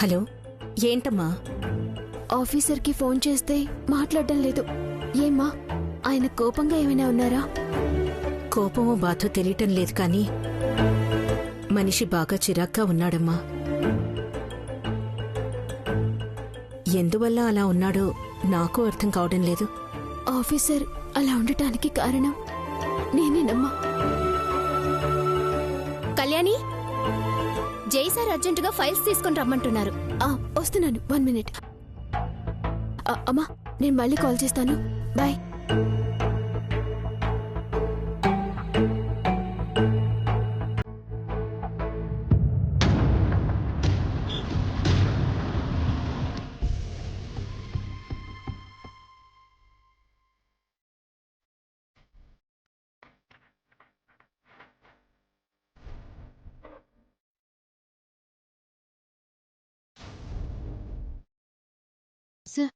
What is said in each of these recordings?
Hello, ఏంటమ్మా? ఆఫీసర్కి phone చేస్తే మాట్లాడడం లేదు. ఏమ్మా, ఆయన కోపంగా ఏమైనా ఉన్నారా? కోపమో బాధో తెలియటం లేదు కానీ మనిషి బాగా చిరాగ్గా ఉన్నాడమ్మా. ఎందువల్ల అలా ఉన్నాడో నాకు అర్థం కావడం లేదు. ఆఫీసర్ అలా ఉండటానికి కారణం నేనేనమ్మా. కళ్యాణి, జై సార్ అర్జెంటుగా ఫైల్స్ తీసుకొని రమ్మంటున్నారు. వస్తున్నాను, 1 మినిట్. అమ్మా, నేను మళ్ళీ కాల్ చేస్తాను. బాయ్. Sir,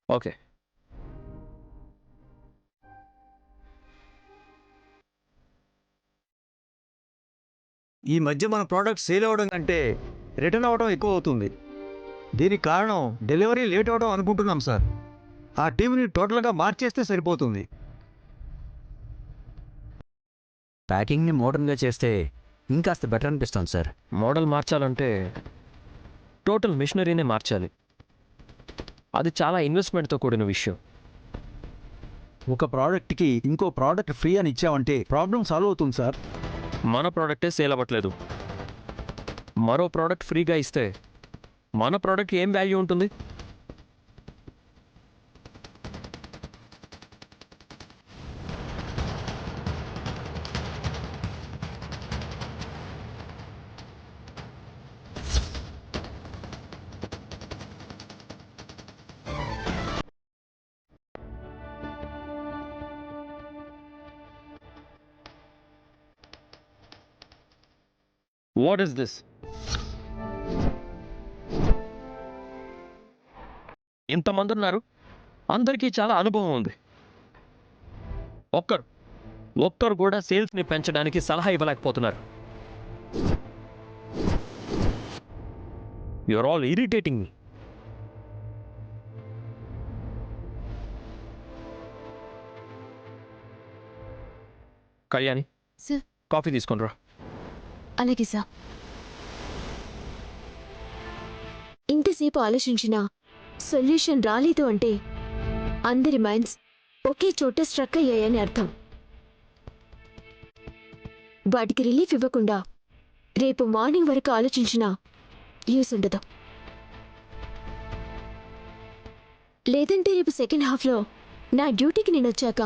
okay. ఈ మధ్య మన ప్రోడక్ట్ సేల్ అవ్వడం కంటే రిటర్న్ అవ్వడం ఎక్కువ అవుతుంది. దీనికి కారణం డెలివరీ లేట్ అవ్వడం అనుకుంటున్నాం సార్. ఆ టీంని టోటల్గా మార్చేస్తే సరిపోతుంది. ప్యాకింగ్ని మోడర్న్గా చేస్తే ఇంకాస్త బెటర్ అనిపిస్తుంది సార్. మోడల్ మార్చాలంటే టోటల్ మిషనరీనే మార్చాలి. అది చాలా ఇన్వెస్ట్మెంట్తో కూడిన విషయం. ఒక ప్రోడక్ట్కి ఇంకో ప్రోడక్ట్ ఫ్రీ అని ఇచ్చామంటే ప్రాబ్లం సాల్వ్ అవుతుంది సార్. మన ప్రోడక్టే సేల్ అవ్వట్లేదు. మరో ప్రోడక్ట్ ఫ్రీగా ఇస్తే మన ప్రోడక్ట్ ఏం వాల్యూ ఉంటుంది? What is this? ఇంతమంది ఉన్నారు, అందరికీ చాలా అనుభవం ఉంది. ఒక్కరు కూడా సేల్స్ని పెంచడానికి సలహా ఇవ్వలేకపోతున్నారు. You're all irritating me. Kalyani, sir. Coffee తీసుకొని రా. అలాగే సార్. ఇంతసేపు ఆలోచించినా సొల్యూషన్ రాలేదు అంటే అందరి మైండ్స్ ఒకే చోట స్ట్రక్ అయ్యాయని అర్థం. వాటికి రిలీఫ్ ఇవ్వకుండా రేపు మార్నింగ్ వరకు ఆలోచించినా యూస్ ఉండదు. లేదంటే రేపు సెకండ్ హాఫ్లో నా డ్యూటీకి నేను వచ్చాక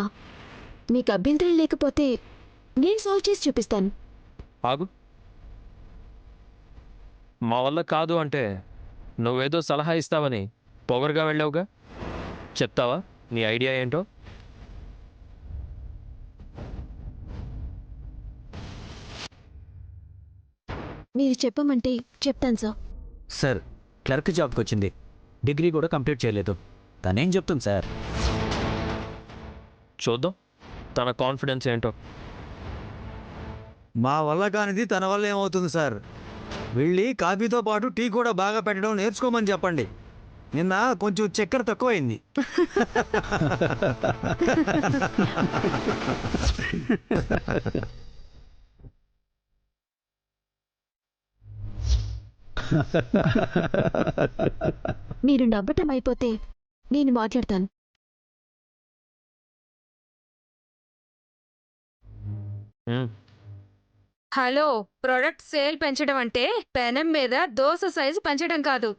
మీకు అభ్యంతరం లేకపోతే నేను సాల్వ్ చేసి చూపిస్తాను. ఆగు. మా వల్ల కాదు అంటే నువ్వేదో సలహా ఇస్తావని పొగరుగా వెళ్ళావుగా. చెప్తావా నీ ఐడియా ఏంటో? మీరు చెప్పమంటే చెప్తాను సార్. సార్, క్లర్క్ జాబ్కి వచ్చింది, డిగ్రీ కూడా కంప్లీట్ చేయలేదు. తనేం చెప్తుంది సార్? చూద్దాం తన కాన్ఫిడెన్స్ ఏంటో. మా వల్ల కానిది తన వల్ల ఏమవుతుంది సార్? వెళ్ళి కాఫీతో పాటు టీ కూడా బాగా పెట్టడం నేర్చుకోమని చెప్పండి. నిన్న కొంచెం చక్కెర తక్కువైంది. మీరు నవ్వటం అయిపోతే నేను మాట్లాడతాను. హలో, ప్రొడక్ట్ సేల్ పెంచడం అంటే పెనం మీద దోస సైజు పెంచడం కాదు.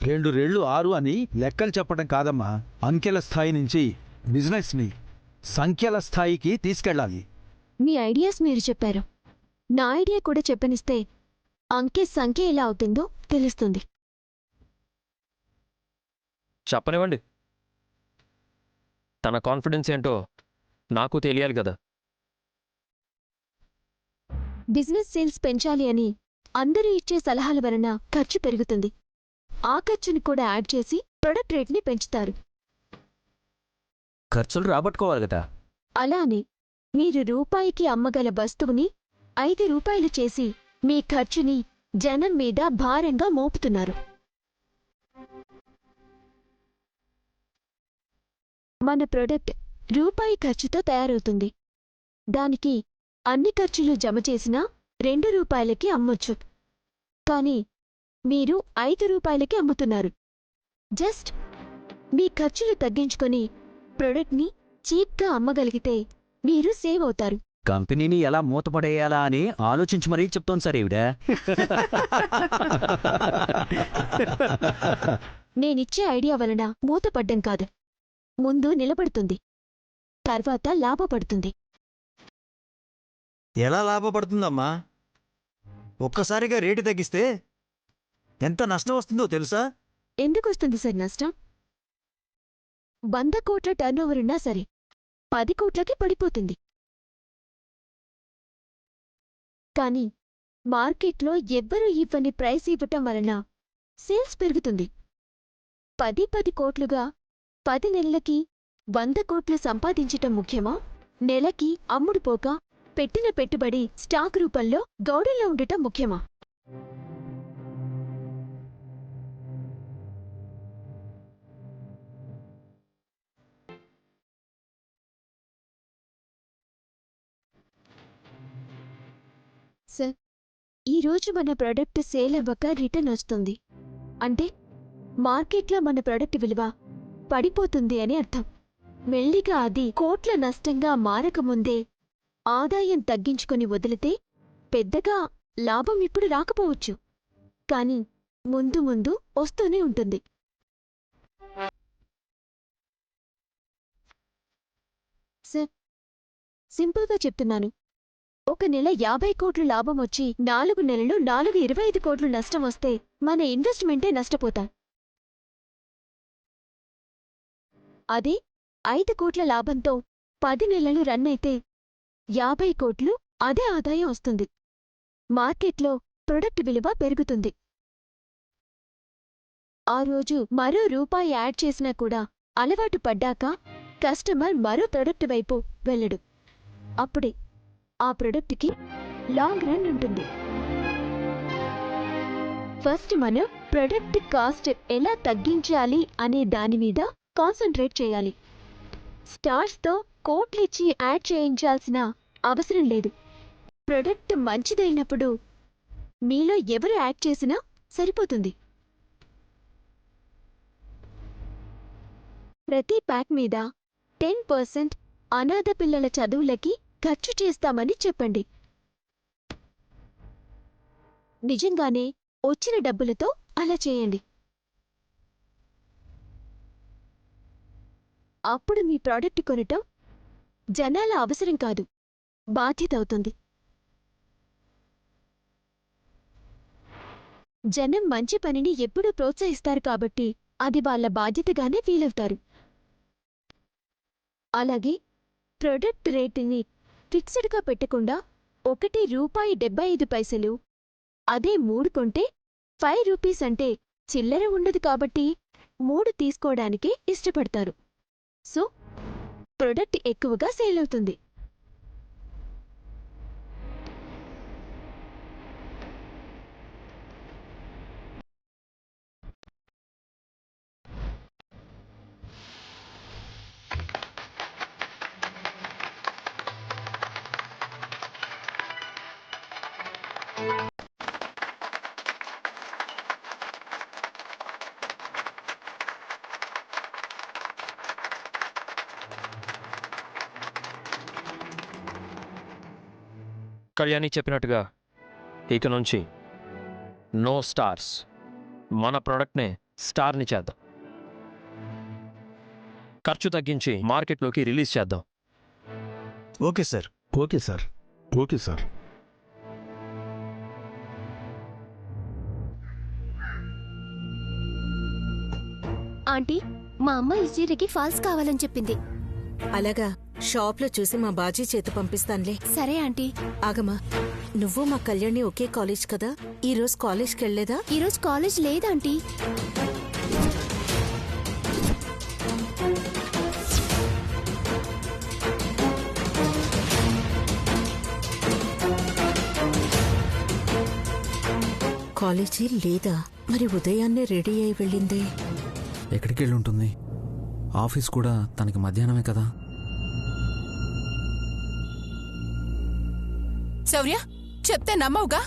2 రెళ్ళు 6 అని లెక్కలు చెప్పడం కాదమ్మా. అంకెల స్థాయి నుంచి బిజినెస్ని సంఖ్యల స్థాయికి తీసుకెళ్ళాలి. మీ ఐడియాస్ మీరు చెప్పారు. నా ఐడియా కూడా చెప్పనిస్తే అంకె సంఖ్య ఎలా అవుతుందో తెలుస్తుంది. చెప్పనివ్వండి. తన కాన్ఫిడెన్స్ ఏంటో నాకు తెలియాలి కదా. బిజినెస్ సేల్స్ పెంచాలి అని అందరూ ఇచ్చే సలహాల వలన ఖర్చు పెరుగుతుంది. ఆ ఖర్చుని కూడా యాడ్ చేసి ప్రొడక్ట్ రేట్ని పెంచుతారు. ఖర్చులు రాబట్టుకోవాలి కదా. అలానే మీరు రూపాయికి అమ్మగల వస్తువుని 5 రూపాయలు చేసి మీ ఖర్చుని జనం మీద భారంగా మోపుతున్నారు. మన ప్రొడక్ట్ రూపాయి ఖర్చుతో తయారవుతుంది. దానికి అన్ని ఖర్చులు జమ చేసినా 2 రూపాయలకి అమ్మొచ్చు. కానీ మీరు 5 రూపాయలకి అమ్ముతున్నారు. జస్ట్ మీ ఖర్చులు తగ్గించుకొని ప్రొడక్ట్ని చీప్గా అమ్మగలిగితే మీరు సేవ్ అవుతారు. కంపెనీని ఎలా మూతపడేయాలా అని ఆలోచించి మరీ చెప్తోంది సార్ ఈవిడ. నేనిచ్చే ఐడియా వలన మూతపడ్డం కాదు, ముందు నిలబడుతుంది, తర్వాత లాభపడుతుంది. ఎలా లాభపడుతుందమ్మా? ఒక్కసారిగా రేటు తగ్గిస్తే ఎంత నష్టం వస్తుందో తెలుసా? ఎందుకొస్తుంది సార్ నష్టం? 100 కోట్ల టర్నోవర్ ఉన్నా సరే 10 కోట్లకి పడిపోతుంది. కానీ మార్కెట్లో ఎవ్వరూ ఇవ్వని ప్రైస్ ఇవ్వటం వలన సేల్స్ పెరుగుతుంది. 10 కోట్లుగా 10 నెలలకి 100 కోట్లు సంపాదించటం ముఖ్యమా? నెలకి అమ్ముడుపోక పెట్టిన పెట్టుబడి స్టాక్ రూపంలో గౌడల్లో ఉండటం ముఖ్యమా? సార్, ఈరోజు మన ప్రొడక్ట్ సేల్ అవ్వక రిటర్న్ వస్తుంది అంటే మార్కెట్లో మన ప్రొడక్ట్ విలువ పడిపోతుంది అని అర్థం. మెల్లిగా అది కోట్ల నష్టంగా మారకముందే ఆదాయం తగ్గించుకొని వదిలితే పెద్దగా లాభం ఇప్పుడు రాకపోవచ్చు, కానీ ముందు ముందు వస్తూనే ఉంటుంది. సార్, సింపుల్గా చెప్తున్నాను. ఒక నెల 50 కోట్లు లాభం వచ్చి 4 నెలలు 25 కోట్లు నష్టం వస్తే మన ఇన్వెస్ట్మెంటే నష్టపోతాం. అదే 5 కోట్ల లాభంతో 10 నెలలు రన్ అయితే 50 కోట్లు అదే ఆదాయం వస్తుంది. మార్కెట్లో ప్రొడక్ట్ విలువ పెరుగుతుంది. ఆ రోజు మరో రూపాయి యాడ్ చేసినా కూడా అలవాటు పడ్డాక కస్టమర్ మరో ప్రొడక్ట్ వైపు వెళ్ళడు. అప్పుడే ఆ ప్రొడక్ట్కి లాంగ్ రన్ ఉంటుంది. ఫస్ట్ మనం ప్రొడక్ట్ కాస్ట్ ఎలా తగ్గించాలి అనే దాని మీద కాన్సంట్రేట్ చేయాలి. స్టార్స్తో కోట్లిచ్చి యాడ్ చేయించాల్సిన అవసరం లేదు. ప్రొడక్ట్ మంచిదైనప్పుడు మీలో ఎవరు యాడ్ చేసినా సరిపోతుంది. ప్రతి ప్యాక్ మీద 10% అనాథ పిల్లల చదువులకి ఖర్చు చేస్తామని చెప్పండి. నిజంగానే వచ్చిన డబ్బులతో అలా చేయండి. అప్పుడు మీ ప్రాడక్ట్ కొనటం జనాల అవసరం కాదు, బాధ్యత అవుతుంది. జనం మంచి పనిని ఎప్పుడూ ప్రోత్సహిస్తారు కాబట్టి అది వాళ్ళ బాధ్యతగానే ఫీలవుతారు. అలాగే ప్రొడక్ట్ రేటుని ఫిక్స్డ్గా పెట్టకుండా ₹1.75 అదే 3 కొంటే 5 రూపీస్ అంటే చిల్లర ఉండదు కాబట్టి 3 తీసుకోవడానికే ఇష్టపడతారు. సో ప్రొడక్ట్ ఎక్కువగా సేల్ అవుతుంది. కళ్యాణి చెప్పినట్టుగా ఇక నుంచి నో స్టార్స్, మన ప్రోడక్ట్నే స్టార్ని చేద్దాం. ఖర్చు తగ్గించి మార్కెట్లోకి రిలీజ్ చేద్దాం. Okay sir. Okay sir. Okay sir. Aunty, మా అమ్మ ఈ చీరకి ఫాల్స్ కావాలని చెప్పింది. అలాగా, షాప్లో చూసి మా బాజీ చేతి పంపిస్తానులే. సరే ఆంటీ. ఆగమా, నువ్వు మా కళ్యాణి ఒకే కాలేజ్ కదా, ఈరోజు కాలేజ్కి వెళ్ళలేదా? ఈరోజు కాలేజ్ లేదాంటీ. కాలేజీ లేదా? మరి ఉదయాన్నే రెడీ అయి వెళ్ళిందే. ఎక్కడికి వెళ్ళి ఉంటుంది? ఆఫీస్ కూడా తనకి మధ్యాహ్నమే కదా. శౌర్య, చెప్తే నమ్మవుగా?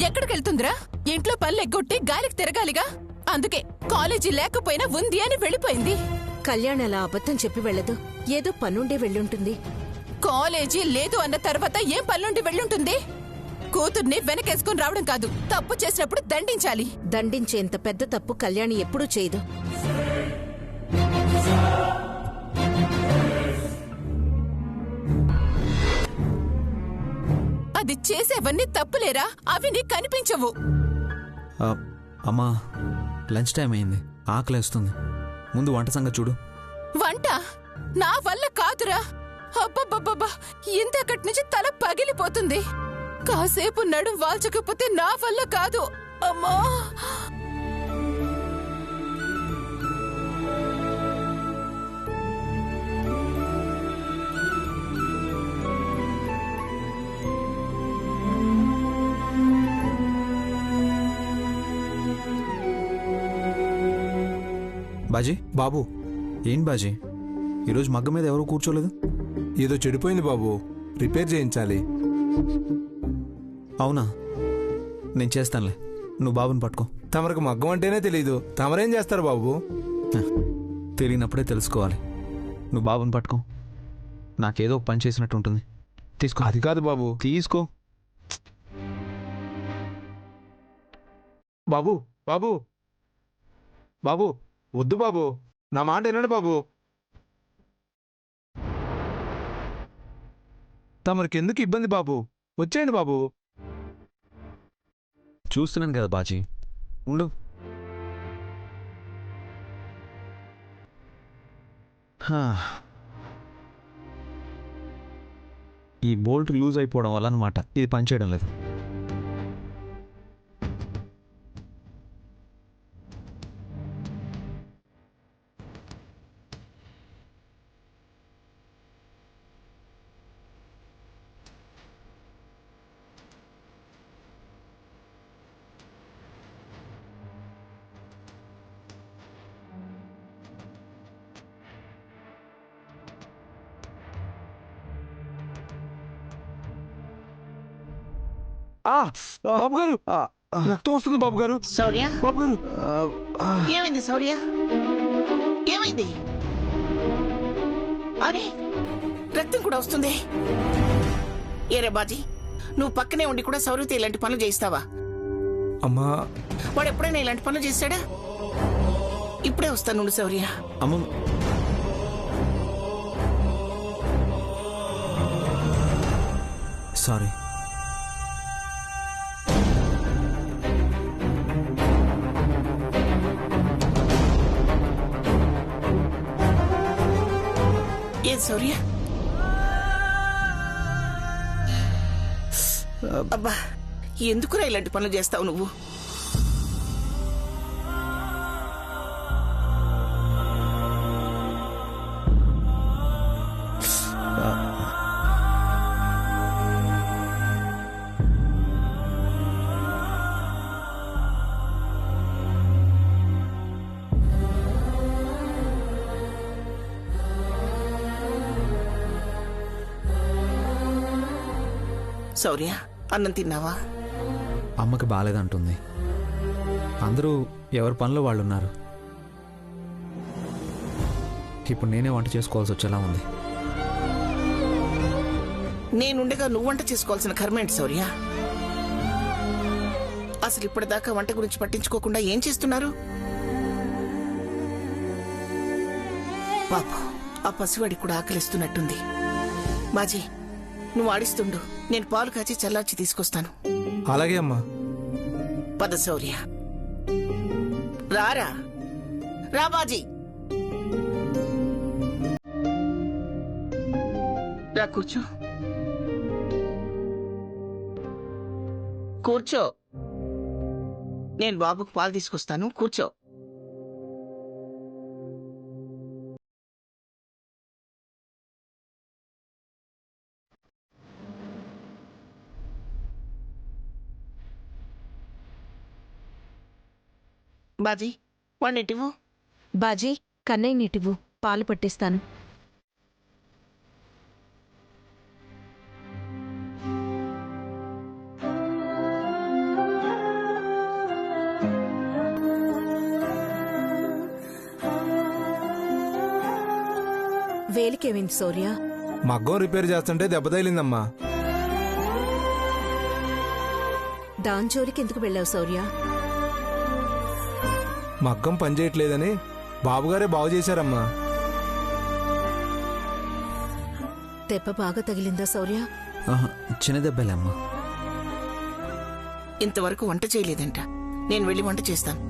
ఎక్కడికెళ్తుందిరా? ఇంట్లో పనులు ఎగ్గొట్టి గాలికి తిరగాలిగా. అందుకే కాలేజీ లేకపోయినా ఉంది అని వెళ్ళిపోయింది. కళ్యాణ్ అలా అబద్ధం చెప్పి వెళ్ళదు. ఏదో పనుండే వెళ్ళుంటుంది. కాలేజీ లేదు అన్న తర్వాత ఏం పనులుండి వెళ్ళుంటుంది? కూతుర్ని వెనకేసుకుని రావడం కాదు, తప్పు చేసినప్పుడు దండించాలి. దండించేంత పెద్ద తప్పు కళ్యాణి ఎప్పుడూ చేయదు. అది చేసేవన్నీ తప్పులేరా? అవి నీకు కనిపించవు. అమ్మా, లంచ్ టైం అయింది, ఆకలేస్తుంది. ముందు వంట సంగతి చూడు. వంట నా వల్ల కాదురా. అబ్బబ్బబ్బబ్బా, ఇంతకటి నుంచి తల పగిలిపోతుంది. కాసేపు నడుం వాల్చకపోతే నా వల్ల కాదు. అమ్మా, బాజీ. బాబు, ఏం బాజీ, ఈరోజు మగ్గ మీద ఎవరు కూర్చోలేదు? ఏదో చెడిపోయింది బాబు, రిపేర్ చేయించాలి. అవునా? నేను చేస్తానులే, నువ్వు బాబుని పట్టుకో. తమరికి మగ్గం అంటేనే తెలీదు, తమరేం చేస్తారు బాబు? తెలియనప్పుడే తెలుసుకోవాలి. నువ్వు బాబుని పట్టుకో, నాకేదో ఒక పని చేసినట్టు ఉంటుంది. తీసుకో. అది కాదు బాబు. తీసుకో. బాబు బాబు బాబు, వద్దు బాబు, నా మాట వినండి బాబు. తమరికి ఎందుకు ఇబ్బంది బాబు, వచ్చేయండి బాబు. చూస్తున్నాను కదా బాజీ, ఉండు. ఈ బోల్ట్ లూజ్ అయిపోవడం వల్ల అనమాట ఇది పనిచేయడం లేదు. బాబు గారు, రక్తం వస్తుంది బాబు గారు. శౌర్య, బాబు గారు, ఏమైంది శౌర్య? ఏమైంది? అరే, రక్తం కూడా వస్తుంది. ఏరే బాజీ, నువ్వు పక్కనే ఉండి కూడా శౌర్యతో ఇలాంటి పనులు చేయిస్తావా? అమ్మా, వాడు ఎప్పుడైనా ఇలాంటి పనులు చేస్తాడా? ఇప్పుడే వస్తాను నుండి శౌర్య. అమ్మ, సారీ. ఏది శౌర్య? అబ్బా, ఎందుకురా ఇలాంటి పనులు చేస్తావు నువ్వు? శౌర్య, అన్నం తిన్నావా? అమ్మకి బాలేదంటుంది. అందరూ ఎవరి పనిలో వాళ్ళు ఉన్నారు. ఇప్పుడు నేనే వంట చేసుకోవాల్సి వచ్చేలా ఉంది. నేనుండగా నువ్వు వంట చేసుకోవాల్సిన కర్మేంటి శౌర్య? అసలు ఇప్పటిదాకా వంట గురించి పట్టించుకోకుండా ఏం చేస్తున్నారు? పాపం, ఆ పసివాడికి కూడా ఆకలిస్తున్నట్టుంది. బాజీ, నువ్వు ఆడిస్తుండు, నేను పాలు కాచి చల్లార్చి తీసుకొస్తాను. అలాగే అమ్మా. పద శౌర్య, రారా, రా బాజీ, రా కూర్చో. కూర్చో, నేను బాబుకు పాలు తీసుకొస్తాను, కూర్చో. బాజీ వాడినిటివు. బాజీ కన్నయ్య నీటివ్వు, పాలు పట్టిస్తాను. వేలికేమైంది శౌర్య? మగ్గం రిపేర్ చేస్తుంటే దెబ్బ తగిలిందమ్మా. దాని జోలికి ఎందుకు వెళ్ళావు శౌర్య? మగ్గం పనిచేయట్లేదని బాబుగారే బాగు చేశారమ్మా. దెబ్బ బాగా తగిలిందా శౌర్య? ఆహా, చిన్న దెబ్బలే అమ్మా. ఇంతవరకు వంట చేయలేదంట. నేను వెళ్ళి వంట చేస్తాను.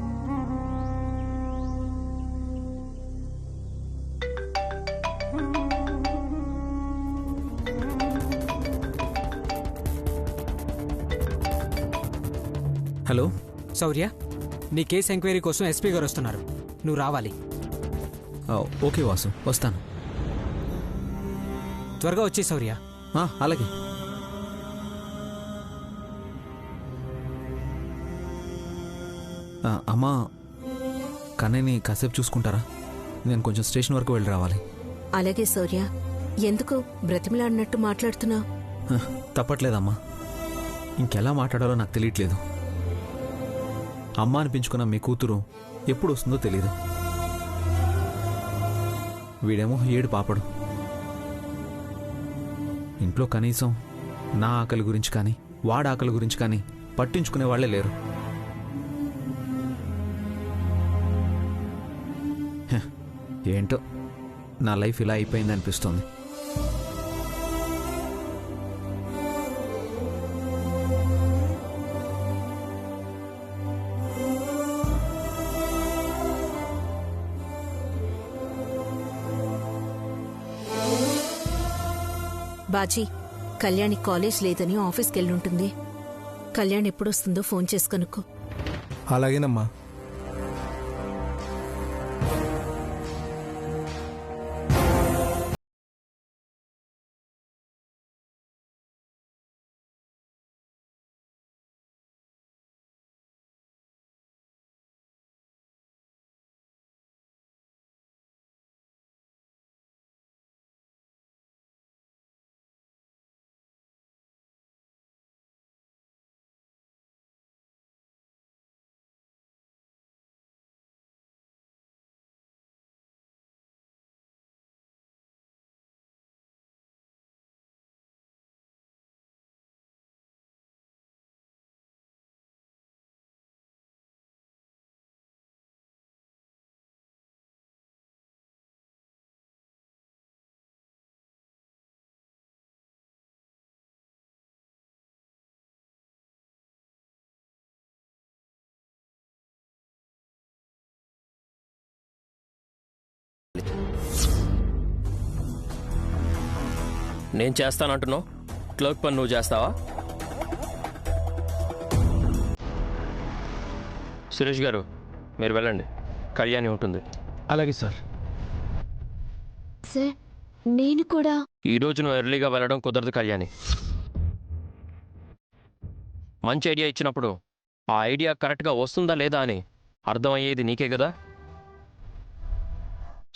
హలో శౌర్య, నీ కేసు ఎంక్వైరీ కోసం ఎస్పీ గారు వస్తున్నారు, నువ్వు రావాలి. ఓకే వాసు, వస్తాను. త్వరగా వచ్చే శౌర్య. అలాగే. అమ్మా, కన్నయ్యని కాసేపు చూసుకుంటారా? నేను కొంచెం స్టేషన్ వరకు వెళ్ళి రావాలి. అలాగే శౌర్య. ఎందుకు బ్రతిమలాడినట్టు మాట్లాడుతున్నావు? తప్పట్లేదమ్మా, ఇంకెలా మాట్లాడాలో నాకు తెలియట్లేదు. అమ్మ అనిపించుకున్న మీ కూతురు ఎప్పుడు వస్తుందో తెలీదు. వీడేమో ఏడు పాపడు. ఇంట్లో కనీసం నా ఆకలి గురించి కానీ వాడి ఆకలి గురించి కానీ పట్టించుకునే వాళ్లే లేరు. ఏంటో నా లైఫ్ ఇలా అయిపోయింది అనిపిస్తుంది. బాజీ, కళ్యాణి కాలేజ్ లేదని ఆఫీస్కి వెళ్ళుంటుంది. కళ్యాణ్ ఎప్పుడొస్తుందో ఫోన్ చేసి కనుక్కో. అలాగేనమ్మా. నేను చేస్తానంటున్నావు, క్లర్క్ పని నువ్వు చేస్తావా? సురేష్ గారు, మీరు వెళ్ళండి, కళ్యాణి ఉంటుంది. అలాగే సార్. సార్, నేను కూడా. ఈరోజు నువ్వు ఎర్లీగా వెళ్ళడం కుదరదు కళ్యాణి. మంచి ఐడియా ఇచ్చినప్పుడు ఆ ఐడియా కరెక్ట్గా వస్తుందా లేదా అని అర్థమయ్యేది నీకే కదా.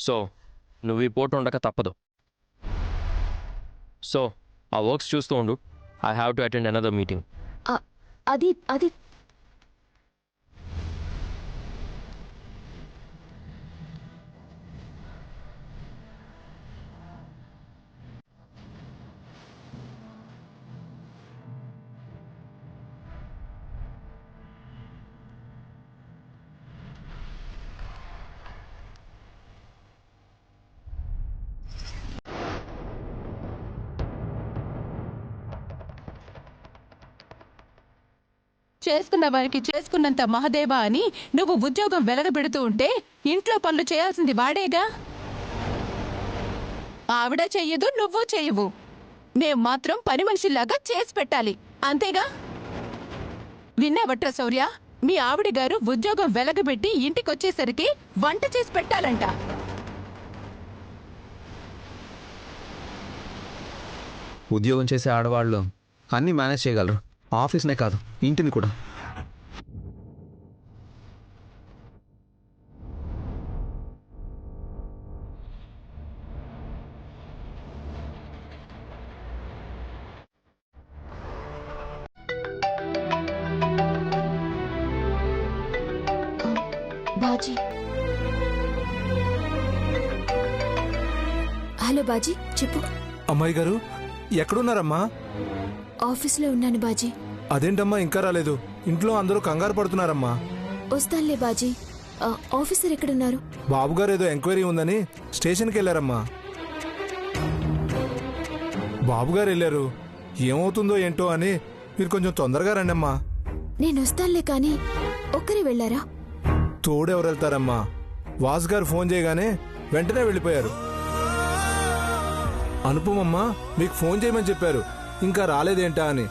సో నువ్వు ఈ పూట ఉండక తప్పదు. సో ఆ వర్క్స్ చూస్తూ ఉండు. I have to attend another meeting. అది అది చేసుకున్న వారికి చేసుకున్నంత మహదేవా అని నువ్వు ఉద్యోగం వెలగబెడుతూ ఉంటే ఇంట్లో పనులు చేయాల్సింది వాడేగా. ఆవిడ చెయ్యదు, నువ్వు చెయ్యవు. మేం మాత్రం పని మనిషిలాగా చేసి పెట్టాలి, అంతేగా. విన్నావట్రా శౌర్య, మీ ఆవిడ గారు ఉద్యోగం వెలగబెట్టి ఇంటికొచ్చేసరికి వంట చేసి పెట్టాలంట. ఉద్యోగం చేసే ఆడవాళ్ళు అన్నీ మేనేజ్ చేయగలరు, ఆఫీస్నే కాదు ఇంటిని కూడా. బాజీ. హలో బాజీ, చెప్పు. అమ్మాయి గారు ఎక్కడున్నారమ్మా? ఆఫీస్లో ఉన్నాను బాజీ. అదేంటమ్మా ఇంకా రాలేదు? ఇంట్లో అందరూ కంగారు పడుతున్నారమ్మా. వస్తానులే బాజీ. ఆఫీసర్ ఎక్కడున్నారు? బాబుగారు ఏదో ఎంక్వైరీ ఉందని స్టేషన్కి వెళ్ళారమ్మా. బాబుగారు వెళ్ళారు, ఏమవుతుందో ఏంటో అని మీరు కొంచెం తొందరగా రండమ్మా. నేను వస్తానులే కానీ ఒక్కరే వెళ్ళారా? తోడెవరు వెళ్తారమ్మా? వాస్ గారు ఫోన్ చేయగానే వెంటనే వెళ్ళిపోయారు. అనుపమమ్మ మీకు ఫోన్ చేయమని చెప్పారు, ఇంకా రాలేదేంటా అని.